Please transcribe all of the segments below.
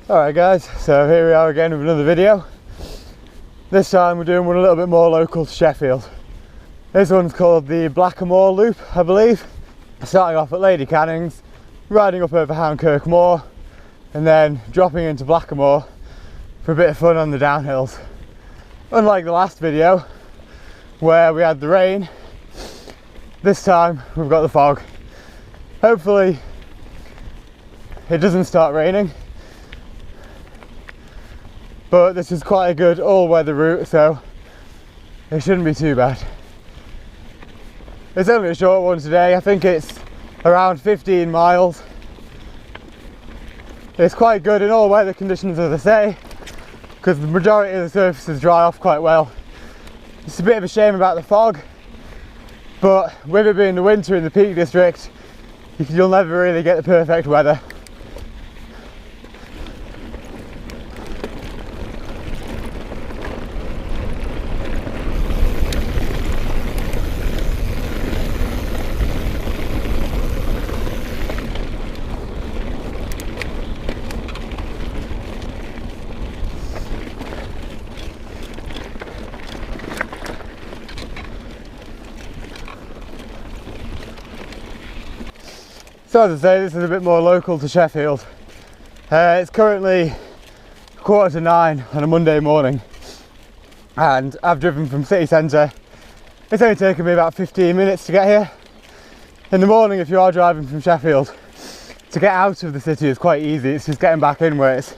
Alright guys, so here we are again with another video. This time we're doing one a little bit more local to Sheffield. This one's called the Blackamoor loop, I believe. Starting off at Lady Canning's, riding up over Houndkirk Moor, and then dropping into Blackamoor for a bit of fun on the downhills. Unlike the last video, where we had the rain, this time we've got the fog. Hopefully it doesn't start raining. But this is quite a good all-weather route, so it shouldn't be too bad. It's only a short one today. I think it's around 15 miles. It's quite good in all weather conditions, as I say, because the majority of the surfaces dry off quite well. It's a bit of a shame about the fog, but with it being the winter in the Peak District, you'll never really get the perfect weather. So as I say, this is a bit more local to Sheffield. It's currently 9:15 on a Monday morning, and I've driven from city centre. It's only taken me about 15 minutes to get here. In the morning, if you are driving from Sheffield, to get out of the city is quite easy. It's just getting back in where it's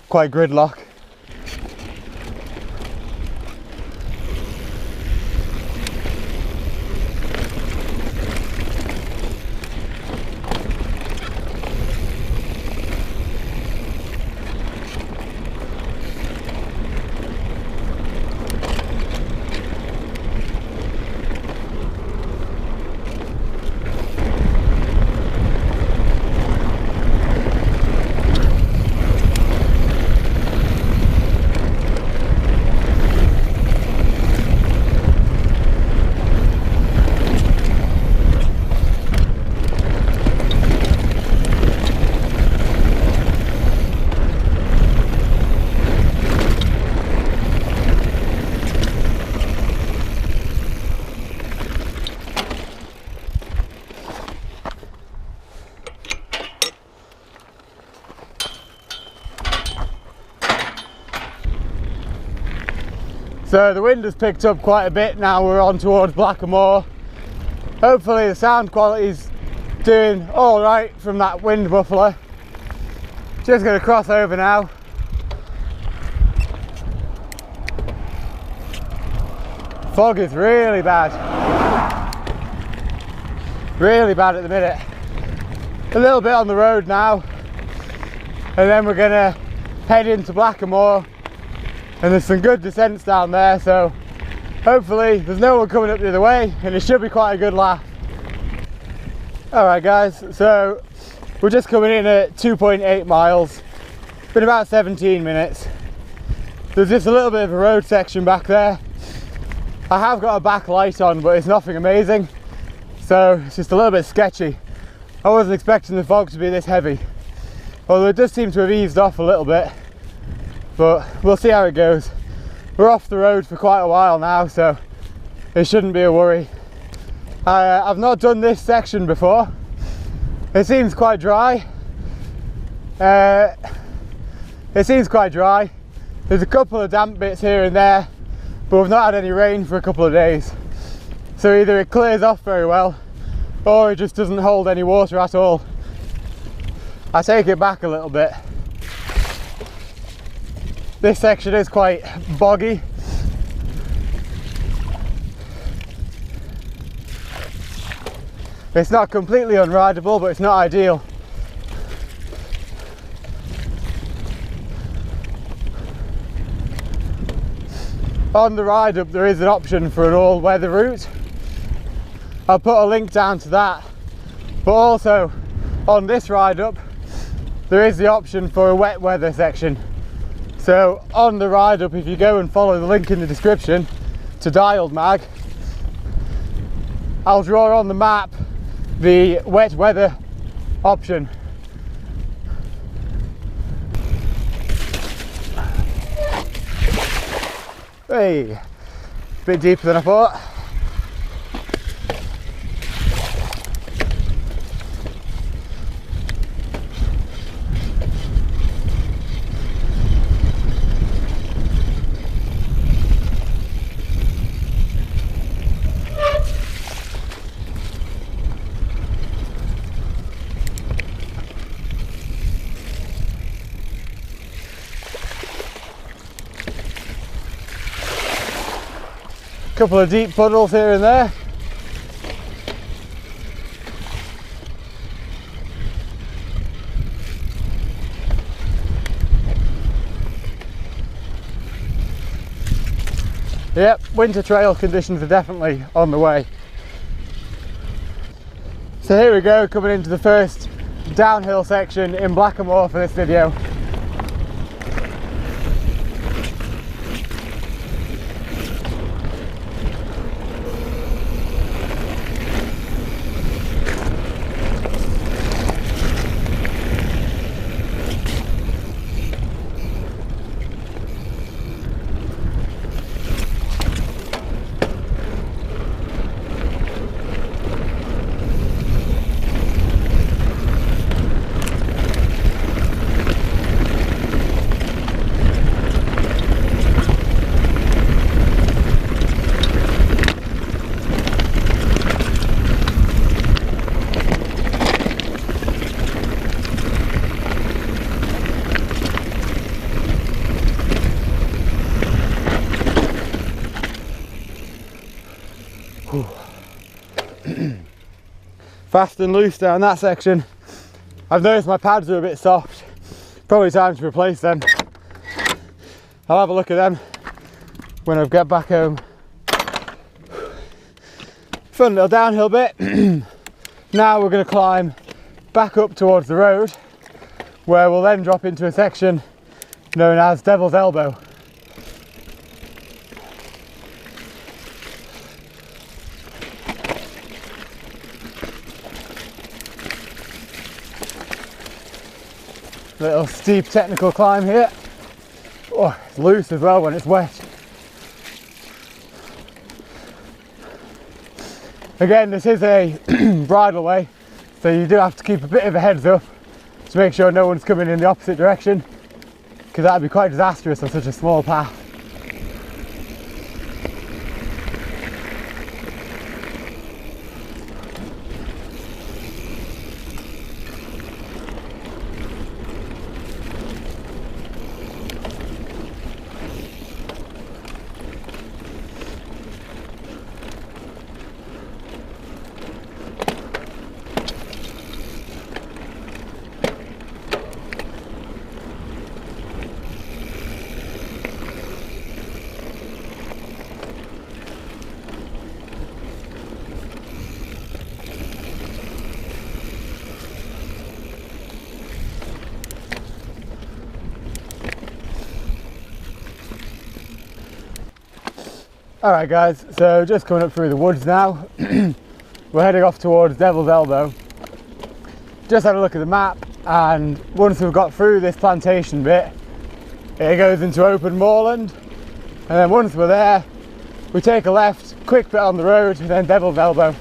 quite gridlock. So the wind has picked up quite a bit now. We're on towards Blackamoor. Hopefully the sound quality is doing all right from that wind muffler. Just going to cross over now. Fog is really bad. Really bad at the minute. A little bit on the road now, and then we're going to head into Blackamoor. And there's some good descents down there, so hopefully there's no one coming up the other way, and it should be quite a good laugh. Alright guys, so we're just coming in at 2.8 miles. Been about 17 minutes. There's just a little bit of a road section back there. I have got a back light on, but it's nothing amazing, so it's just a little bit sketchy. I wasn't expecting the fog to be this heavy, although it does seem to have eased off a little bit. But we'll see how it goes. We're off the road for quite a while now, so it shouldn't be a worry. I've not done this section before. It seems quite dry. There's a couple of damp bits here and there, but we've not had any rain for a couple of days. So either it clears off very well, or it just doesn't hold any water at all. I take it back a little bit. This section is quite boggy. It's not completely unrideable, but it's not ideal. On the ride up there is an option for an all-weather route. I'll put a link down to that. But also on this ride up there is the option for a wet weather section. So on the ride up, if you go and follow the link in the description to Dialed Mag, I'll draw on the map the wet weather option. Hey, a bit deeper than I thought. Couple of deep puddles here and there. Yep, winter trail conditions are definitely on the way. So here we go, coming into the first downhill section in Blackamoor for this video. Fast and loose down that section. I've noticed my pads are a bit soft. Probably time to replace them. I'll have a look at them when I get back home. Fun little downhill bit. Now we're going to climb back up towards the road, where we'll then drop into a section known as Devil's Elbow. Little steep technical climb here. Oh, it's loose as well when it's wet. Again, this is a bridle way, so you do have to keep a bit of a heads up to make sure no one's coming in the opposite direction, because that would be quite disastrous on such a small path. Alright guys, so just coming up through the woods now. We're heading off towards Devil's Elbow. Just had a look at the map, and once we've got through this plantation bit, it goes into open moorland, and then once we're there, we take a left, quick bit on the road, and then Devil's Elbow.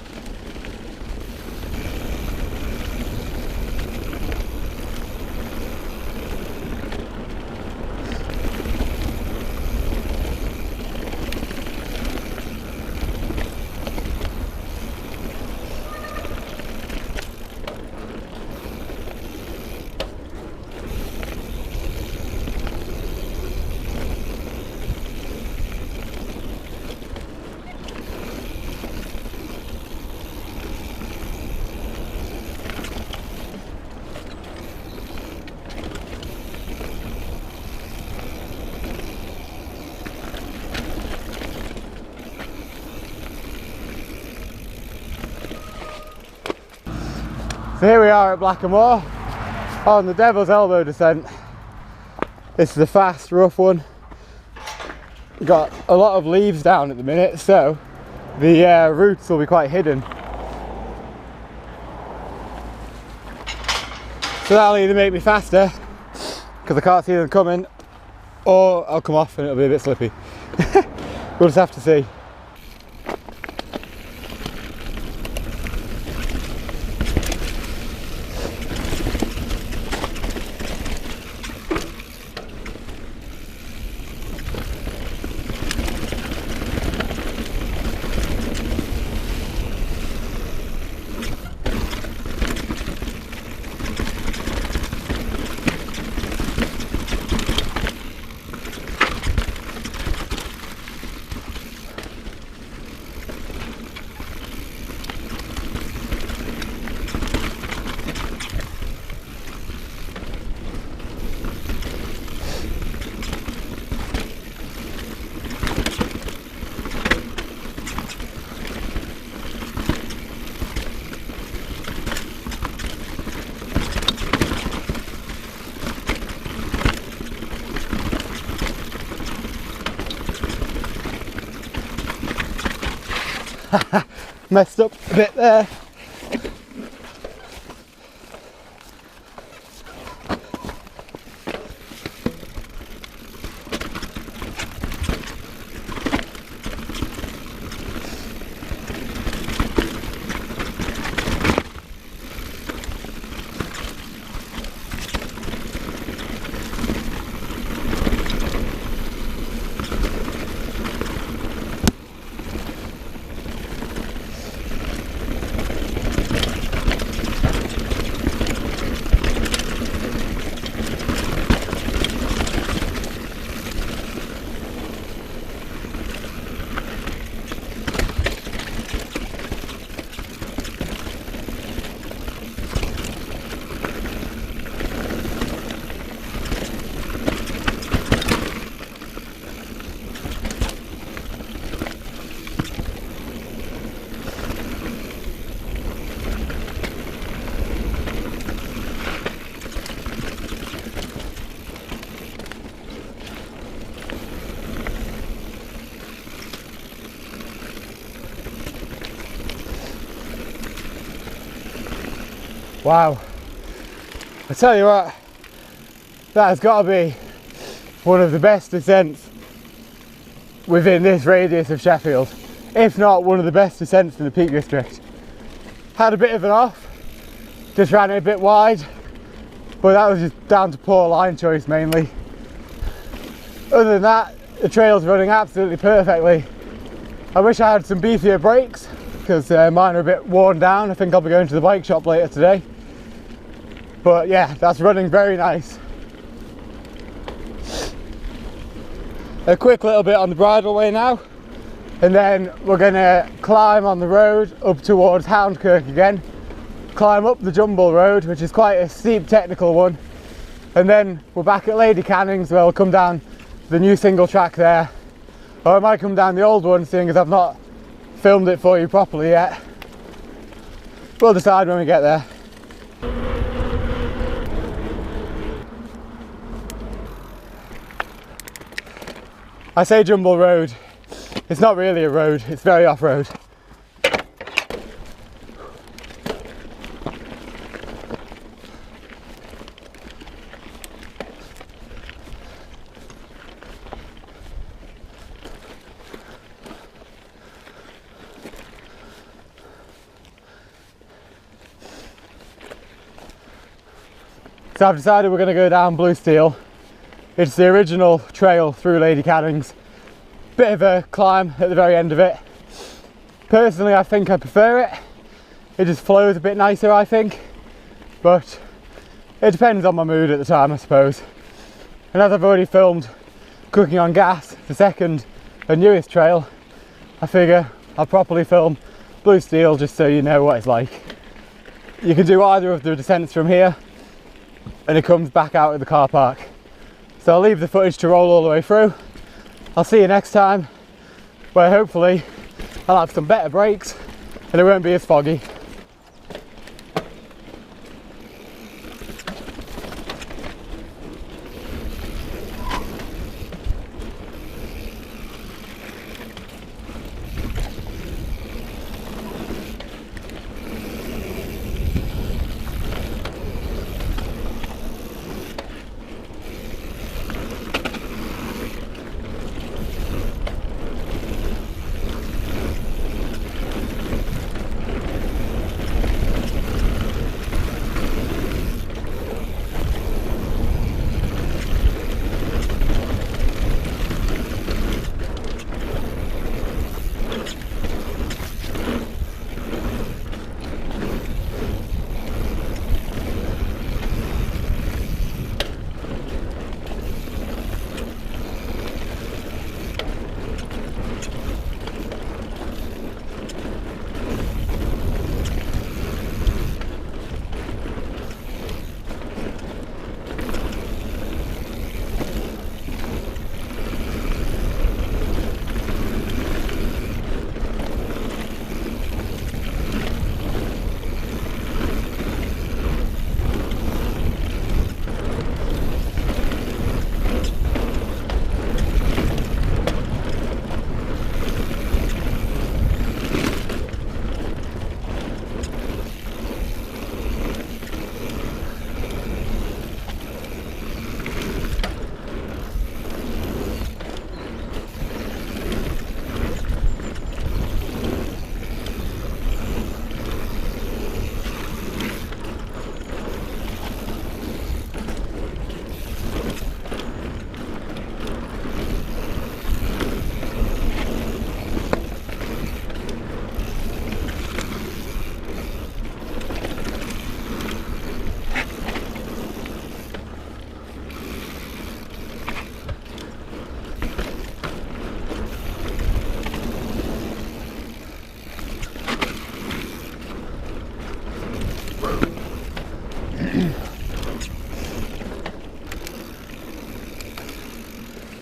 So here we are at Blackamoor on the Devil's Elbow descent. This is a fast, rough one. We've got a lot of leaves down at the minute, so the roots will be quite hidden. So that'll either make me faster, because I can't see them coming, or I'll come off and it'll be a bit slippy. We'll just have to see. Messed up a bit there. Wow, I tell you what, that has got to be one of the best descents within this radius of Sheffield, if not one of the best descents in the Peak District. Had a bit of an off, just ran it a bit wide, but that was just down to poor line choice mainly. Other than that, the trail's running absolutely perfectly. I wish I had some beefier brakes because mine are a bit worn down. I think I'll be going to the bike shop later today. But yeah, that's running very nice. A quick little bit on the bridleway now, and then we're going to climb on the road up towards Houndkirk again, climb up the Jumble Road, which is quite a steep technical one, and then we're back at Lady Canning's where we'll come down the new single track there, or I might come down the old one seeing as I've not filmed it for you properly yet. We'll decide when we get there. I say Jumble Road, it's not really a road, it's very off-road. So I've decided we're going to go down Blue Steel. It's the original trail through Lady Canning's. Bit of a climb at the very end of it. Personally, I think I prefer it. It just flows a bit nicer, I think. But it depends on my mood at the time, I suppose. And as I've already filmed Cooking on Gas, the second and newest trail, I figure I'll properly film Blue Steel just so you know what it's like. You can do either of the descents from here and it comes back out of the car park. So I'll leave the footage to roll all the way through. I'll see you next time, where hopefully I'll have some better brakes and it won't be as foggy.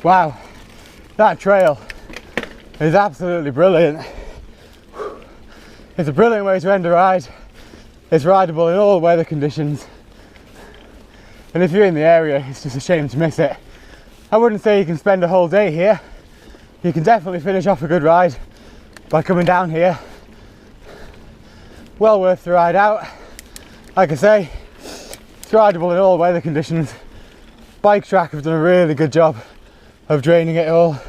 Wow, that trail is absolutely brilliant. It's a brilliant way to end a ride. It's rideable in all weather conditions. And if you're in the area, it's just a shame to miss it. I wouldn't say you can spend a whole day here. You can definitely finish off a good ride by coming down here. Well worth the ride out. Like I say, it's rideable in all weather conditions. Bike Track have done a really good job of draining it all.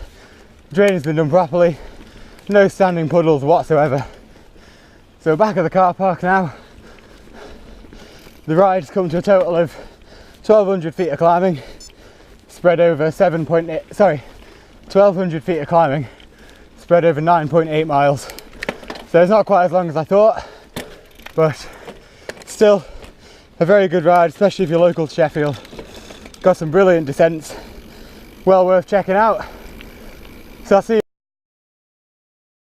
The draining's been done properly. No standing puddles whatsoever. So back at the car park now. The ride's come to a total of 1,200 feet of climbing, spread over 1,200 feet of climbing, spread over 9.8 miles. So it's not quite as long as I thought, but still a very good ride, especially if you're local to Sheffield. Got some brilliant descents, well worth checking out. So I'll see you